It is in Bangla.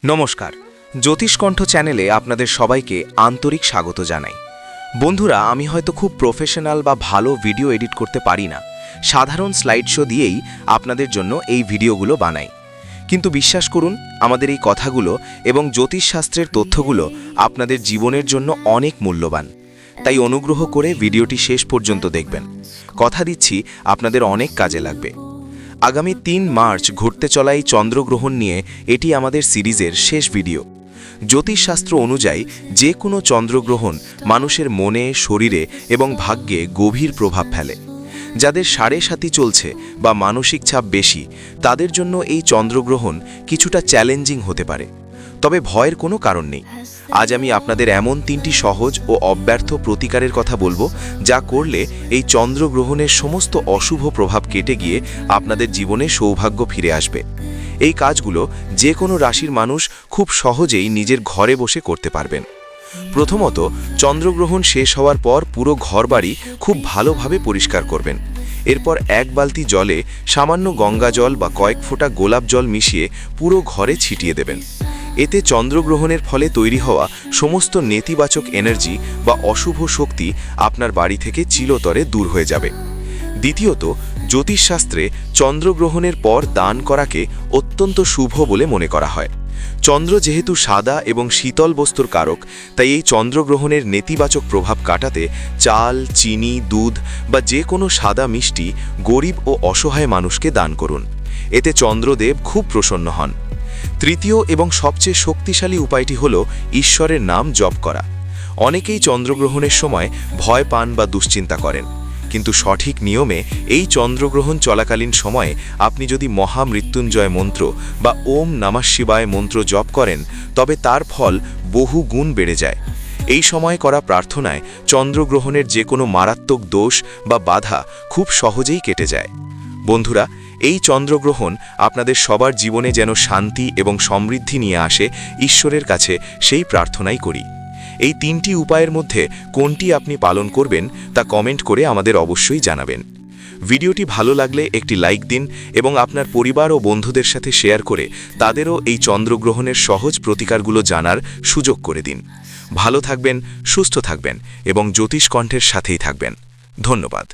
নমস্কার, জ্যোতিষকণ্ঠ চ্যানেলে আপনাদের সবাইকে আন্তরিক স্বাগত জানাই। বন্ধুরা, আমি হয়তো খুব প্রফেশনাল বা ভালো ভিডিও এডিট করতে পারি না, সাধারণ স্লাইড শো দিয়েই আপনাদের জন্য এই ভিডিওগুলো বানাই। কিন্তু বিশ্বাস করুন, আমাদের এই কথাগুলো এবং জ্যোতিষশাস্ত্রের তথ্যগুলো আপনাদের জীবনের জন্য অনেক মূল্যবান। তাই অনুগ্রহ করে ভিডিওটি শেষ পর্যন্ত দেখবেন। কথা দিচ্ছি আপনাদের অনেক কাজে লাগবে। আগামী ৩ মার্চ ঘটতে চলা এই চন্দ্রগ্রহণ নিয়ে এটি আমাদের সিরিজের শেষ ভিডিও। জ্যোতিষশাস্ত্র অনুযায়ী যে কোনো চন্দ্রগ্রহণ মানুষের মনে, শরীরে এবং ভাগ্যে গভীর প্রভাব ফেলে। যাদের সাড়ে সাতি চলছে বা মানসিক চাপ বেশি, তাদের জন্য এই চন্দ্রগ্রহণ কিছুটা চ্যালেঞ্জিং হতে পারে। তবে ভয়ের কোনো কারণ নেই। আজ আমি আপনাদের এমন 3টি সহজ ও অব্যর্থ প্রতিকারের কথা বলবো, যা করলে এই চন্দ্রগ্রহণের সমস্ত অশুভ প্রভাব কেটে গিয়ে আপনাদের জীবনে সৌভাগ্য ফিরে আসবে। এই কাজগুলো যে কোনো রাশির মানুষ খুব সহজেই নিজের ঘরে বসে করতে পারবেন। প্রথমত, চন্দ্রগ্রহণ শেষ হওয়ার পর পুরো ঘরবাড়ি খুব ভালোভাবে পরিষ্কার করবেন। এরপর 1 বালতি জলে সামান্য গঙ্গা জল বা কয়েক ফোঁটা গোলাপ জল মিশিয়ে পুরো ঘরে ছিটিয়ে দেবেন। এতে চন্দ্রগ্রহণের ফলে তৈরি হওয়া সমস্ত নেতিবাচক এনার্জি বা অশুভ শক্তি আপনার বাড়ি থেকে চিরতরে দূর হয়ে যাবে। দ্বিতীয়ত, জ্যোতিষশাস্ত্রে চন্দ্রগ্রহণের পর দান করাকে অত্যন্ত শুভ বলে মনে করা হয়। চন্দ্র যেহেতু সাদা এবং শীতল বস্তুর কারক, তাই এই চন্দ্রগ্রহণের নেতিবাচক প্রভাব কাটাতে চাল, চিনি, দুধ বা যে কোনো সাদা মিষ্টি গরিব ও অসহায় মানুষকে দান করুন। এতে চন্দ্রদেব খুব প্রসন্ন হন। তৃতীয় এবং সবচেয়ে শক্তিশালী উপায়টি হল ঈশ্বরের নাম জপ করা। অনেকেই চন্দ্রগ্রহণের সময় ভয় পান বা দুশ্চিন্তা করেন, কিন্তু সঠিক নিয়মে এই চন্দ্রগ্রহণ চলাকালীন সময়ে আপনি যদি মহামৃত্যুঞ্জয় মন্ত্র বা ওম নমঃ শিবায় মন্ত্র জপ করেন, তবে তার ফল বহু গুণ বেড়ে যায়। এই সময় করা প্রার্থনায় চন্দ্রগ্রহণের যে কোনো মারাত্মক দোষ বা বাধা খুব সহজেই কেটে যায়। বন্ধুরা, এই চন্দ্রগ্রহণ আপনাদের সবার জীবনে যেন শান্তি এবং সমৃদ্ধি নিয়ে আসে, ঈশ্বরের কাছে সেই প্রার্থনাই করি। এই 3টি উপায়ের মধ্যে কোনটি আপনি পালন করবেন তা কমেন্ট করে আমাদের অবশ্যই জানাবেন। ভিডিওটি ভালো লাগলে একটি লাইক দিন এবং আপনার পরিবার ও বন্ধুদের সাথে শেয়ার করে তাদেরও এই চন্দ্রগ্রহণের সহজ প্রতিকারগুলো জানার সুযোগ করে দিন। ভালো থাকবেন, সুস্থ থাকবেন এবং জ্যোতিষকণ্ঠের সাথেই থাকবেন। ধন্যবাদ।